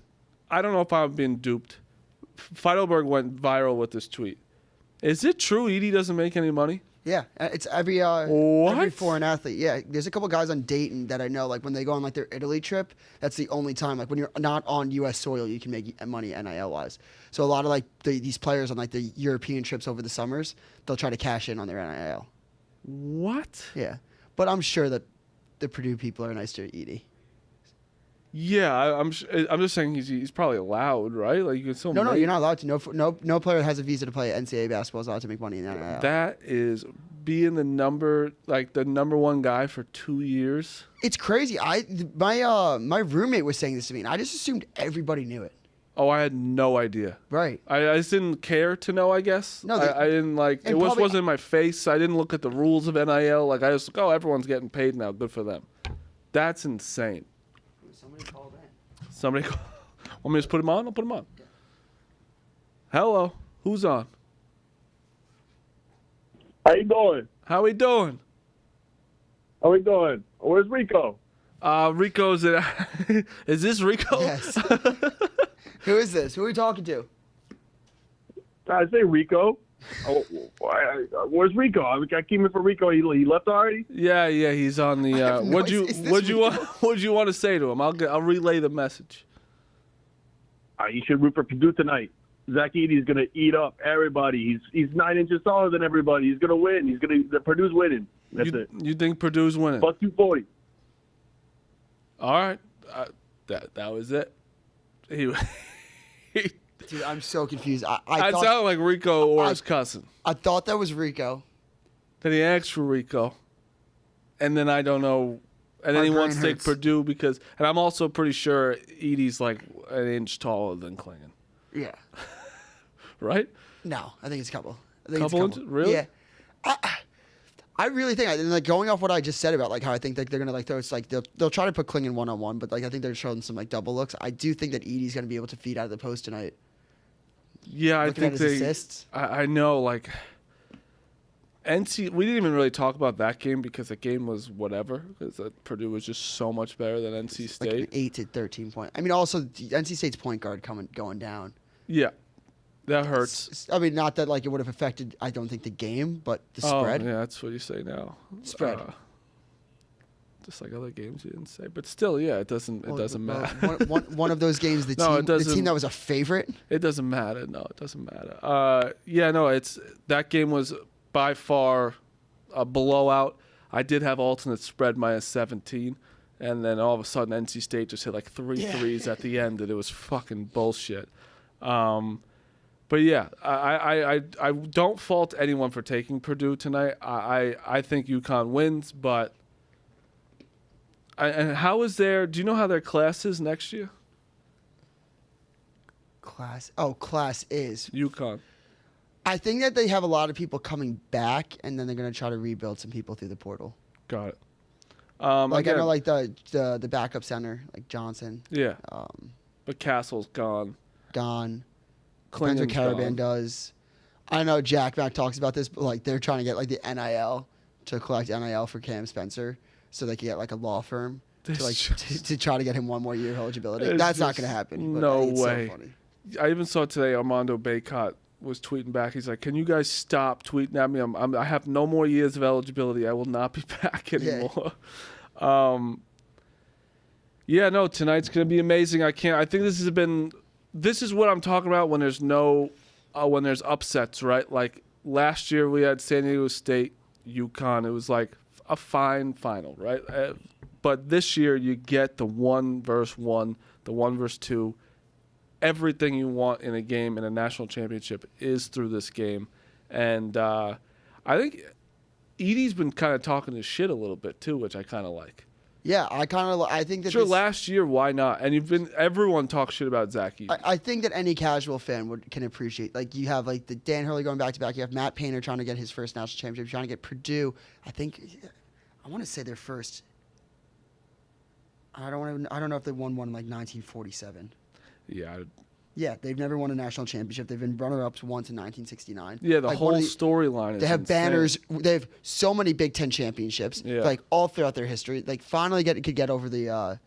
I don't know if I've been duped. Feidelberg went viral with this tweet. Is it true Edey doesn't make any money? Yeah, it's every foreign athlete. Yeah, there's a couple guys on Dayton that I know, like when they go on like their Italy trip, that's the only time. Like when you're not on U.S. soil, you can make money NIL wise. So a lot of like these players on like the European trips over the summers, they'll try to cash in on their NIL. What? Yeah, but I'm sure that the Purdue people are nice to Edey. Yeah, I'm just saying he's probably allowed, right? Like you can still. No, you're not allowed to. No player that has a visa to play NCAA basketball is allowed to make money in NIL. That is being the number one guy for 2 years. It's crazy. My roommate was saying this to me, and I just assumed everybody knew it. Oh, I had no idea. Right. I just didn't care to know, I guess. No, I didn't like it. Wasn't in my face. I didn't look at the rules of NIL. Like I just everyone's getting paid now. Good for them. That's insane. Somebody called in. Somebody call. Want me to just put him on? I'll put him on. Yeah. Hello. Who's on? How you doing? How we doing? How we doing? Where's Rico? Rico's at. Is this Rico? Yes. Who is this? Who are we talking to? I say Rico. Where's Rico? I came in for Rico. He left already? Yeah. He's on the. What'd you want to say to him? I'll relay the message. You should root for Purdue tonight. Zach Edey's gonna eat up everybody. He's 9 inches taller than everybody. He's gonna win. Purdue's winning. That's it. You think Purdue's winning? Plus 240. All right. That was it. Dude, I'm so confused. I thought, sounded like Rico or his cousin. I thought that was Rico. Then he asked for Rico. And then I don't know. And then he wants to take Purdue because... And I'm also pretty sure Edey's like an inch taller than Klingon. Yeah. Right? No, I think it's a couple. Couple inches? Really? Yeah. I really think, like going off what I just said about like how I think like they're gonna like throw, it's like they'll try to put Klingon 1-on-1, but like I think they're showing some like double looks. I do think that Edey's gonna be able to feed out of the post tonight. Yeah, I think at his assists. I know, like we didn't even really talk about that game because the game was whatever because Purdue was just so much better than NC State. Like an 8 to 13 point. I mean, also NC State's point guard going down. Yeah. That hurts. I mean, not that like it would have affected, I don't think, the game, but the spread. Yeah, that's what you say now. Spread. just like other games you didn't say. But still, yeah, it doesn't matter. One of those games, the team that was a favorite. It doesn't matter. No, it doesn't matter. That game was by far a blowout. I did have alternate spread -17, and then all of a sudden NC State just hit like three threes at the end, and it was fucking bullshit. But yeah, I don't fault anyone for taking Purdue tonight. I think UConn wins, but and how is their? Do you know how their class is next year? Class is UConn. I think that they have a lot of people coming back, and then they're gonna try to rebuild some people through the portal. Got it. I know, like the backup center, like Johnson. Yeah. But Castle's gone. Gone. Depends what Caravan does. I know Jack Mack talks about this, but like they're trying to get like the NIL to collect NIL for Cam Spencer, so they can get like a law firm to try to get him one more year of eligibility. That's not gonna happen. But no it's way. So funny. I even saw today Armando Baycott was tweeting back. He's like, "Can you guys stop tweeting at me? I have no more years of eligibility. I will not be back anymore." Yeah. Tonight's gonna be amazing. I think this is what I'm talking about when there's when there's upsets, right? Like last year we had San Diego State, UConn. It was like a fine final, right? But this year you get the 1-1, the 1-2. Everything you want in a game in a national championship is through this game. And I think Edey's been kind of talking his shit a little bit too, which I kind of like. Yeah, I think that last year, why not? And everyone talks shit about Zach Edey. I think that any casual fan can appreciate. Like you have like the Dan Hurley going back to back. You have Matt Painter trying to get his first national championship. Trying to get Purdue. I want to say their first. I don't know if they won one in like 1947. Yeah. Yeah, they've never won a national championship. They've been runner-ups once in 1969. Yeah, the whole storyline is They have insane. banners. They have so many Big Ten championships, like all throughout their history. Like finally could get over the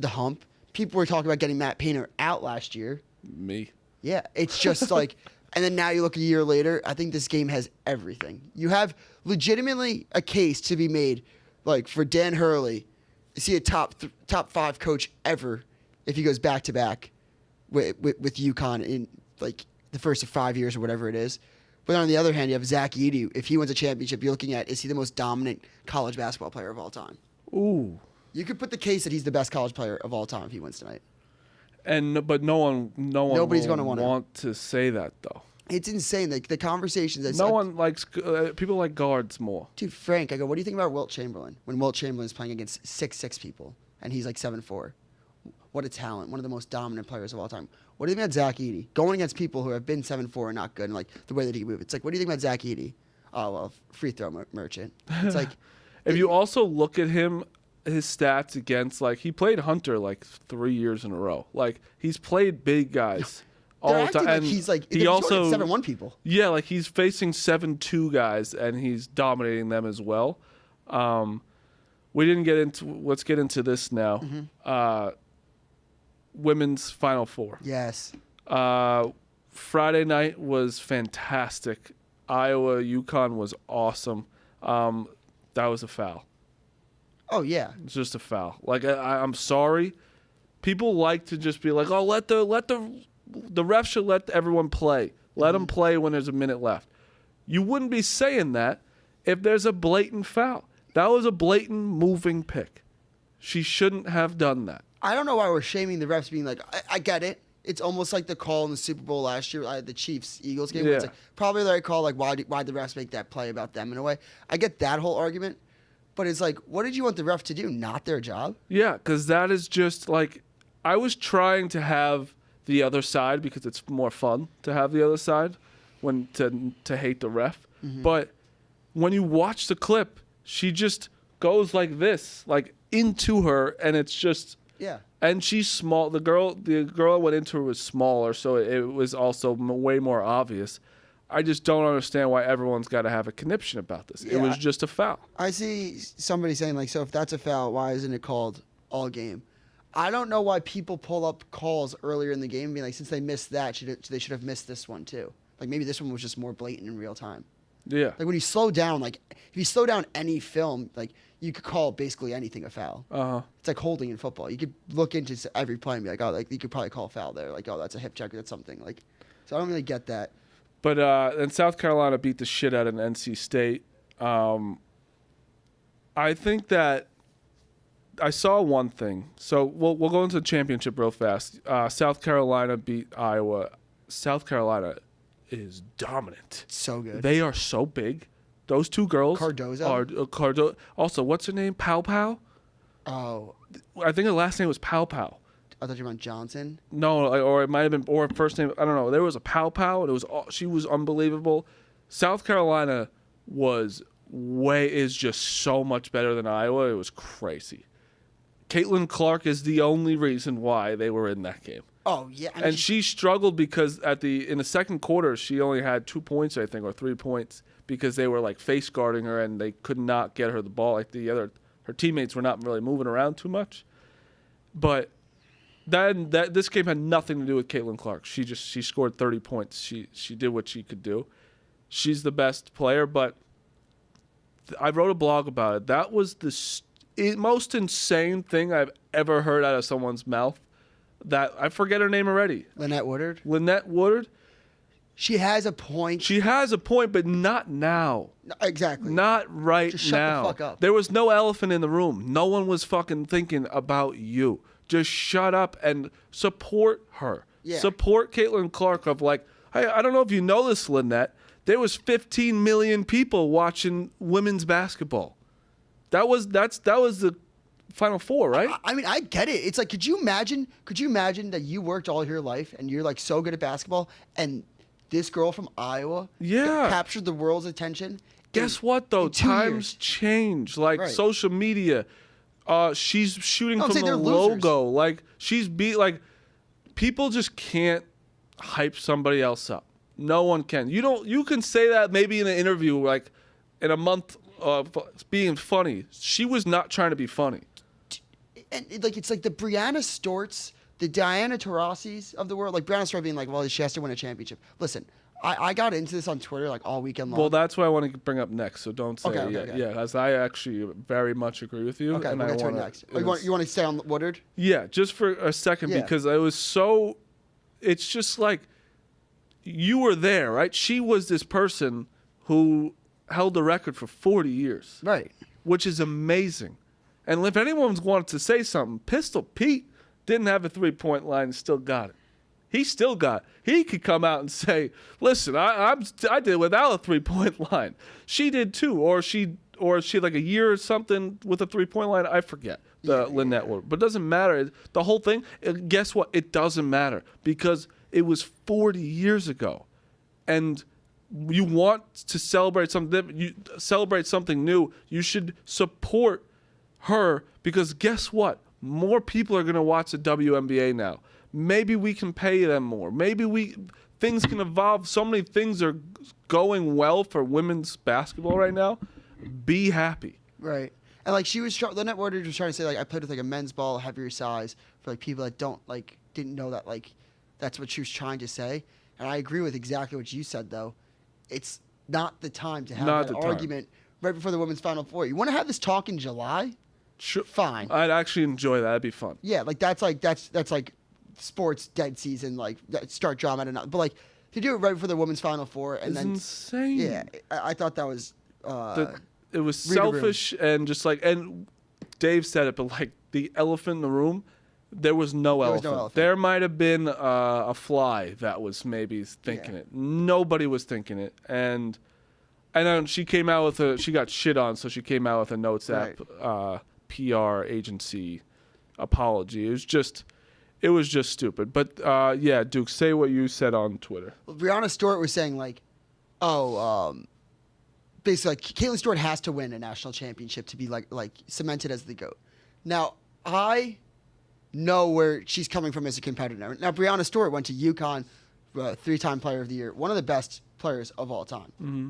hump. People were talking about getting Matt Painter out last year. Me. Yeah, it's just like, and then now you look a year later. I think this game has everything. You have legitimately a case to be made, like for Dan Hurley. Is he a top 5 coach ever if he goes back to back with UConn in like the first of 5 years or whatever it is? But on the other hand, you have Zach Edey. If he wins a championship, you're looking at, is he the most dominant college basketball player of all time? Ooh. You could put the case that he's the best college player of all time if he wins tonight. But nobody's going to want to say that though. It's insane. Like the conversations. No one likes people like guards more. Dude, Frank, I go, what do you think about Wilt Chamberlain? When Wilt Chamberlain is playing against 6'6" people and he's like 7'4". What a talent. One of the most dominant players of all time. What do you think about Zach Edey? Going against people who have been 7'4" and not good, and like the way that he moves. It's like, what do you think about Zach Edey? Oh, well, free throw merchant. It's like. If you also look at him, his stats against, like, he played Hunter like 3 years in a row. Like, he's played big guys all the time. Like he's like, he also 7'1" people. Yeah, like he's facing 7'2" guys, and he's dominating them as well. We didn't get into. Let's get into this now. Mm-hmm. Women's Final Four. Yes. Friday night was fantastic. Iowa UConn was awesome. That was a foul. Oh yeah. It's just a foul. Like I'm sorry. People like to just be like, oh, let the ref should let everyone play. Let them play when there's a minute left. You wouldn't be saying that if there's a blatant foul. That was a blatant moving pick. She shouldn't have done that. I don't know why we're shaming the refs being like, I get it. It's almost like the call in the Super Bowl last year, the Chiefs-Eagles game. Where it's like, probably the right call, like why'd the refs make that play about them in a way? I get that whole argument. But it's like, what did you want the ref to do? Not their job? Yeah, because that is just like, I was trying to have the other side because it's more fun to have the other side when to hate the ref. Mm-hmm. But when you watch the clip, she just goes like this, like into her, and it's just... Yeah. And she's small. The girl I went into her was smaller, so it was also way more obvious. I just don't understand why everyone's got to have a conniption about this. Yeah. It was just a foul. I see somebody saying, like, so if that's a foul, why isn't it called all game? I don't know why people pull up calls earlier in the game and be like, since they missed that, they should have missed this one too. Like maybe this one was just more blatant in real time. Yeah. Like when you slow down, like if you slow down any film, like you could call basically anything a foul. It's like holding in football. You could look into every play and be like, oh, like you could probably call a foul there. Like, oh, that's a hip check or that's something. Like, so I don't really get that. But then South Carolina beat the shit out of NC State. I think that I saw one thing. So we'll go into the championship real fast. South Carolina beat Iowa. South Carolina is dominant. So good. They are so big. Those two girls Cardozo? are also, what's her name? Pow Pow? Oh, I think her last name was Pow Pow. I thought you meant Johnson. No, or it might have been, or her first name. I don't know. There was a Pow Pow, and she was unbelievable. South Carolina is just so much better than Iowa. It was crazy. Caitlin Clark is the only reason why they were in that game. Oh yeah, I mean, And she struggled because in the second quarter she only had 2 points, I think, or 3 points, because they were like face guarding her and they could not get her the ball. Like her teammates were not really moving around too much. But this game had nothing to do with Caitlin Clark. She scored 30 points. She did what she could do. She's the best player, but I wrote a blog about it. That was the most insane thing I've ever heard out of someone's mouth. That I forget her name already. Lynette Woodard. She has a point. She has a point, but not now. No, exactly. Not right Just now. shut the fuck up. There was no elephant in the room. No one was fucking thinking about you. Just shut up and support her. Yeah. Support Caitlin Clark of like, hey, I don't know if you know this, Lynette. There was 15 million people watching women's basketball. That was the Final Four, right? I mean, I get it. It's like, could you imagine that you worked all your life and you're like so good at basketball, and this girl from Iowa captured the world's attention? Guess what though? in 2 Times years. change. Like Right. social media. She's shooting No, I'm from saying the they're losers. logo. Like people just can't hype somebody else up. No one can. You can say that maybe in an interview, like in a month being funny. She was not trying to be funny. And it's like the Brianna Storts, the Diana Taurasi's of the world. Like Brianna Stort being like, well, she has to win a championship. Listen, I got into this on Twitter like all weekend long. Well, that's what I want to bring up next. So don't say Okay. Yeah, as I actually very much agree with you. Okay, and we'll I get to it wanna- next. You want to stay on Woodard? Yeah, just for a second, Yeah. because I was so. It's just like you were there, right? She was this person who held the record for 40 years, Right. which is amazing. And if anyone's wanted to say something, Pistol Pete didn't have a 3-point line and still got it. He still got it. He could come out and say, listen, I did it without a 3-point line. She did too. Or she like a year or something with a 3-point line. I forget Lynette Wood. But it doesn't matter. The whole thing, guess what? It doesn't matter because it was 40 years ago. And you want to celebrate something, you celebrate something new, you should support her, because guess what? More people are going to watch the WNBA now. Maybe we can pay them more. Maybe things can evolve. So many things are going well for women's basketball right now. Be happy. Right. And like Lynette Woodard was trying to say like I played with like a men's ball, heavier size for like people that didn't know that like that's what she was trying to say. And I agree with exactly what you said though. It's not the time to have that argument right before the women's Final Four. You want to have this talk in July? Sure. Fine. I'd actually enjoy that. That'd be fun. Yeah, like that's like sports dead season, like start drama and but like to do it right before the women's Final Four and It's then insane. Yeah, I thought that was it was read the room. selfish and just like, and Dave said it, but like the elephant in the room, there was no elephant. There might have been a fly that was maybe thinking it. Nobody was thinking it. And then she came out with she got shit on, so she came out with a Notes app PR agency apology. It was just stupid. But yeah, Duke, say what you said on Twitter. Well, Brianna Stewart was saying like, basically like Caitlin Stewart has to win a national championship to be like cemented as the GOAT. Now I know where she's coming from as a competitor. Now Brianna Stewart went to UConn, 3-time Player of the Year, one of the best players of all time. Mm-hmm.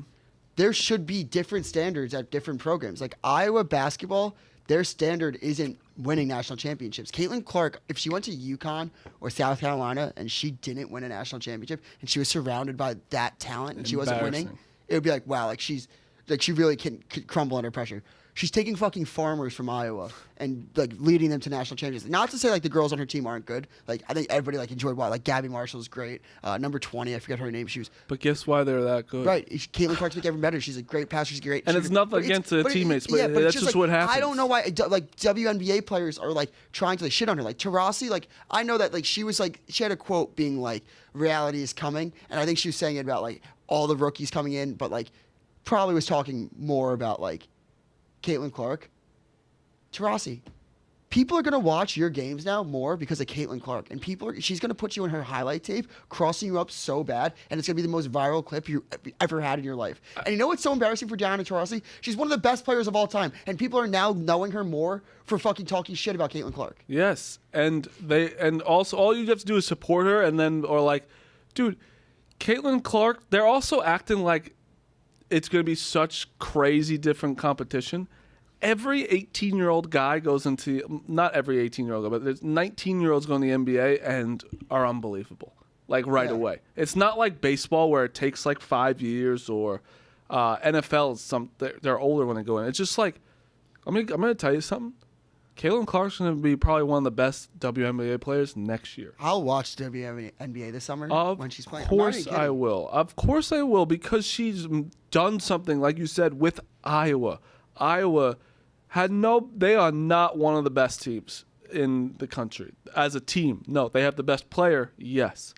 There should be different standards at different programs. Like Iowa basketball, their standard isn't winning national championships. Caitlin Clark, if she went to UConn or South Carolina and she didn't win a national championship and she was surrounded by that talent and she wasn't winning, it would be like, wow, like she really can crumble under pressure. She's taking fucking farmers from Iowa and like leading them to national championships. Not to say like the girls on her team aren't good. Like I think everybody like enjoyed like Gabby Marshall's great. Number 20, I forget her name. She was. But guess why they're that good? Right, Caitlin Clark's making every better. She's a great passer. She's great. And it's nothing against the teammates, but that's just like, what happens. I don't know why like WNBA players are like trying to like shit on her. Like Taurasi, like I know that like she had a quote being like reality is coming, and I think she was saying it about like all the rookies coming in, but like probably was talking more about like Caitlin Clark. Taurasi, people are going to watch your games now more because of Caitlin Clark. And she's going to put you in her highlight tape, crossing you up so bad, and it's going to be the most viral clip you ever had in your life. And you know what's so embarrassing for Diana Taurasi? She's one of the best players of all time, and people are now knowing her more for fucking talking shit about Caitlin Clark. Yes, and also all you have to do is support her, or like, dude, Caitlin Clark, they're also acting like it's going to be such crazy different competition. Every 18-year-old guy goes into, not every 18-year-old guy, but there's 19-year-olds going to the NBA and are unbelievable, like right away. It's not like baseball where it takes like 5 years, or NFL, they're older when they go in. It's just like, I'm gonna tell you something. Caitlin Clark's going to be probably one of the best WNBA players next year. I'll watch WNBA this summer when she's playing. Of course I will. Of course I will, because she's done something, like you said, with Iowa. Iowa they are not one of the best teams in the country. As a team, no. They have the best player, yes.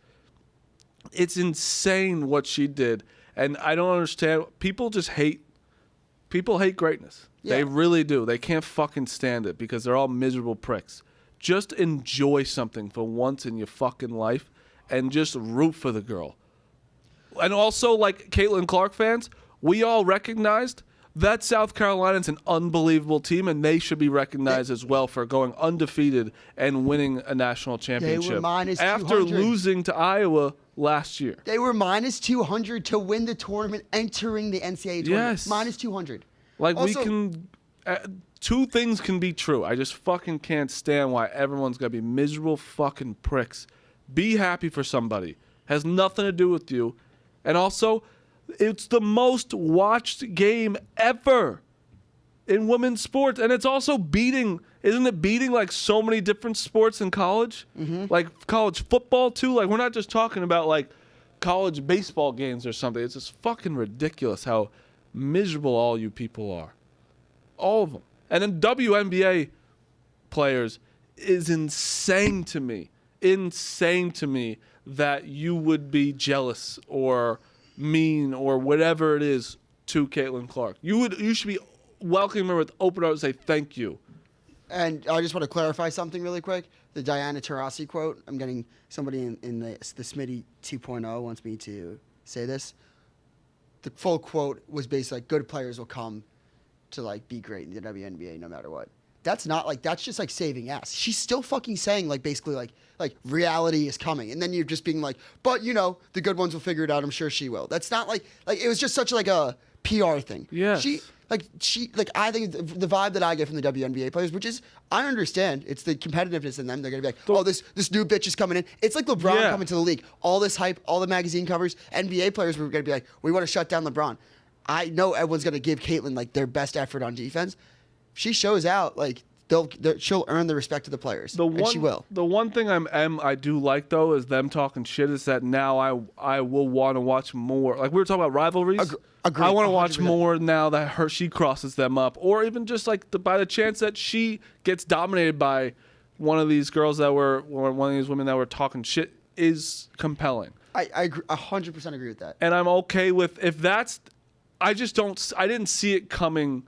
It's insane what she did, and I don't understand. People hate greatness. Yeah. They really do. They can't fucking stand it because they're all miserable pricks. Just enjoy something for once in your fucking life and just root for the girl. And also, like Caitlin Clark fans, we all recognized that South Carolina's an unbelievable team, and they should be recognized as well for going undefeated and winning a national championship. They were minus after 200. losing to Iowa last year. They were minus 200 to win the tournament, entering the NCAA tournament. Yes. Minus 200. Like, also, we can... two things can be true. I just fucking can't stand why everyone's got to be miserable fucking pricks. Be happy for somebody. Has nothing to do with you. And also, it's the most watched game ever in women's sports. And it's also beating like so many different sports in college? Mm-hmm. Like college football too? Like, we're not just talking about like college baseball games or something. It's just fucking ridiculous how miserable all you people are. All of them. And then WNBA players is insane to me. Insane to me that you would be jealous or mean or whatever it is to Caitlin Clark. You should be welcoming her with open arms and say thank you. And I just want to clarify something really quick. The Diana Taurasi quote, I'm getting somebody in the Smitty 2.0 wants me to say this. The full quote was basically like, good players will come to like be great in the WNBA no matter what. That's not like, that's just like saving ass. She's still fucking saying like basically like reality is coming. And then you're just being like, but you know, the good ones will figure it out. I'm sure she will. That's not like it was just such like a PR thing. Yeah. I think the vibe that I get from the WNBA players, which is, I understand, it's the competitiveness in them. They're going to be like, oh, this new bitch is coming in. It's like LeBron coming to the league. All this hype, all the magazine covers, NBA players were going to be like, we want to shut down LeBron. I know everyone's going to give Caitlin like their best effort on defense. If she shows out, like she'll earn the respect of the players, and she will. The one thing I do like though is them talking shit. Is that now I will want to watch more. Like we were talking about rivalries. Agreed, I want to watch 100%. more now that she crosses them up, or even just like by the chance that she gets dominated by one of these girls or one of these women that were talking shit is compelling. I 100% agree with that. And I'm okay with if that's. I didn't see it coming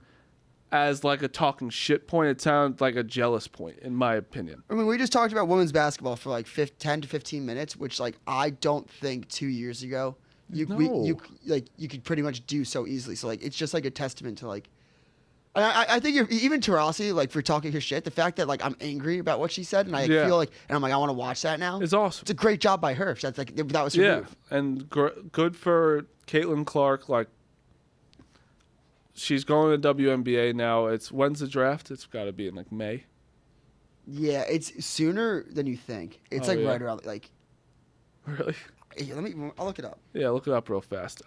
as like a talking shit point. It sounded like a jealous point, in my opinion. I mean, we just talked about women's basketball for like 10 to 15 minutes, which like I don't think 2 years ago you could pretty much do so easily. So like it's just like a testament to like. I think even Taurasi, like for talking her shit, the fact that like I'm angry about what she said and I feel like and I'm like I want to watch that now. It's awesome. It's a great job by her. That's like that was her move. And good for Caitlin Clark. Like. She's going to WNBA now. When's the draft? It's got to be in like May. Yeah, it's sooner than you think. It's right around like. Really? I'll look it up. Yeah, look it up real fast.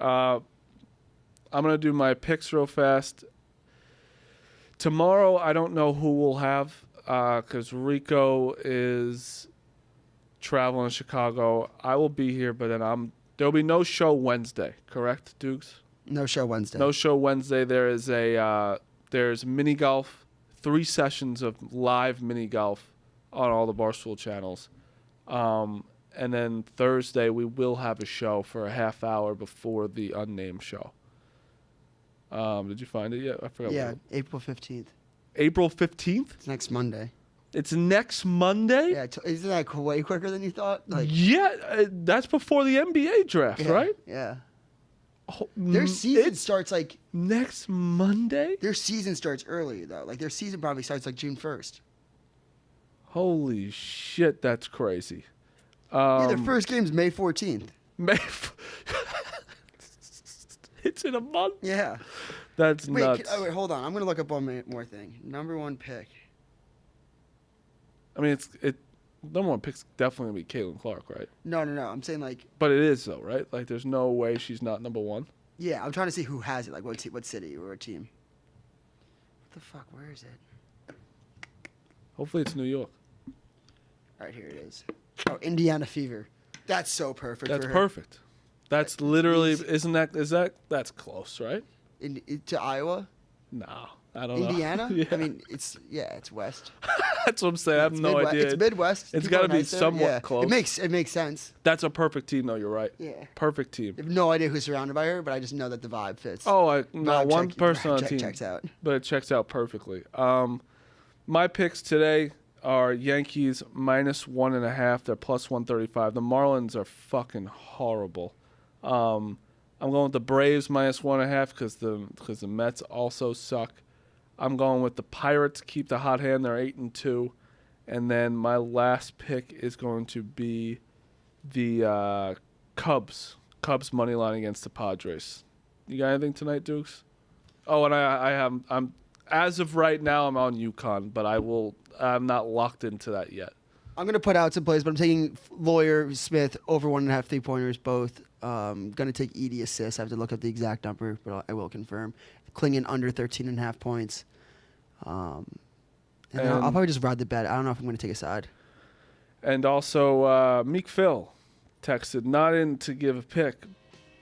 I'm gonna do my picks real fast. Tomorrow, I don't know who we'll have because Rico is traveling to Chicago. I will be here, but then there'll be no show Wednesday. Correct, Dukes? No show Wednesday. No show Wednesday. There is there's mini golf, 3 sessions of live mini golf on all the Barstool channels. And then Thursday we will have a show for a half hour before the unnamed show. Did you find it yet? I forgot. Yeah, April 15th. April 15th? It's next Monday. It's next Monday? Yeah, isn't that way quicker than you thought? Yeah, that's before the NBA draft, right? Yeah. Oh, Their season starts next Monday? Their season starts early though. Their season probably starts June 1st. Holy shit, that's crazy. Yeah, their first game's May 14th. It's in a month? Yeah. That's nuts. Wait, hold on. I'm going to look up one more thing. Number 1 pick. I mean, number 1 pick's definitely going to be Caitlin Clark, right? No. I'm saying But it is, though, right? There's no way she's not number 1. Yeah, I'm trying to see who has it. What city or team. What the fuck? Where is it? Hopefully it's New York. All right, here it is. Oh, Indiana Fever. That's so perfect That's for her. perfect. That's literally, that's close, right? To Iowa? No, I don't know. Indiana? Yeah. I mean, it's West. That's what I'm saying. I have no idea. It's Midwest. It's People got are to be nice there. somewhat Yeah. close. It makes sense. That's a perfect team, though. You're right. Yeah. Perfect team. I have no idea who's surrounded by her, but I just know that the vibe fits. Oh, not one person on the team. Checks out. But it checks out perfectly. My picks today are Yankees -1.5. They're +135. The Marlins are fucking horrible. I'm going with the Braves -1.5 because the Mets also suck. I'm going with the Pirates. Keep the hot hand. They're 8-2. And then my last pick is going to be the Cubs. Cubs money line against the Padres. You got anything tonight, Dukes? Oh, and I'm as of right now I'm on UConn, but I'm not locked into that yet. I'm going to put out some plays, but I'm taking Lawyer, Smith, over 1.5 3-pointers, both. Going to take Edey assists. I have to look up the exact number, but I will confirm. Klingon under 13.5 points. And then I'll probably just ride the bet. I don't know if I'm going to take a side. And also, Meek Phil texted, not in to give a pick,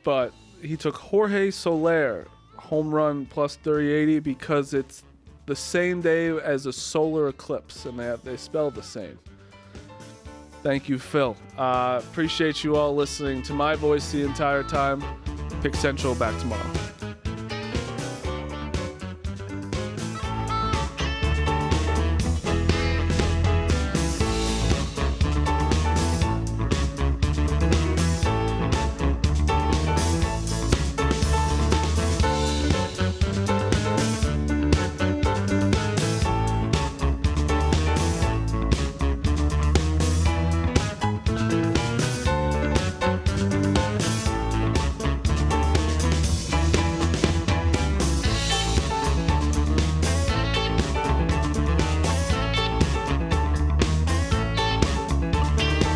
but he took Jorge Soler, home run +30/80, because it's the same day as a solar eclipse, and they spell the same. Thank you, Phil. Appreciate you all listening to my voice the entire time. Pick Central back tomorrow.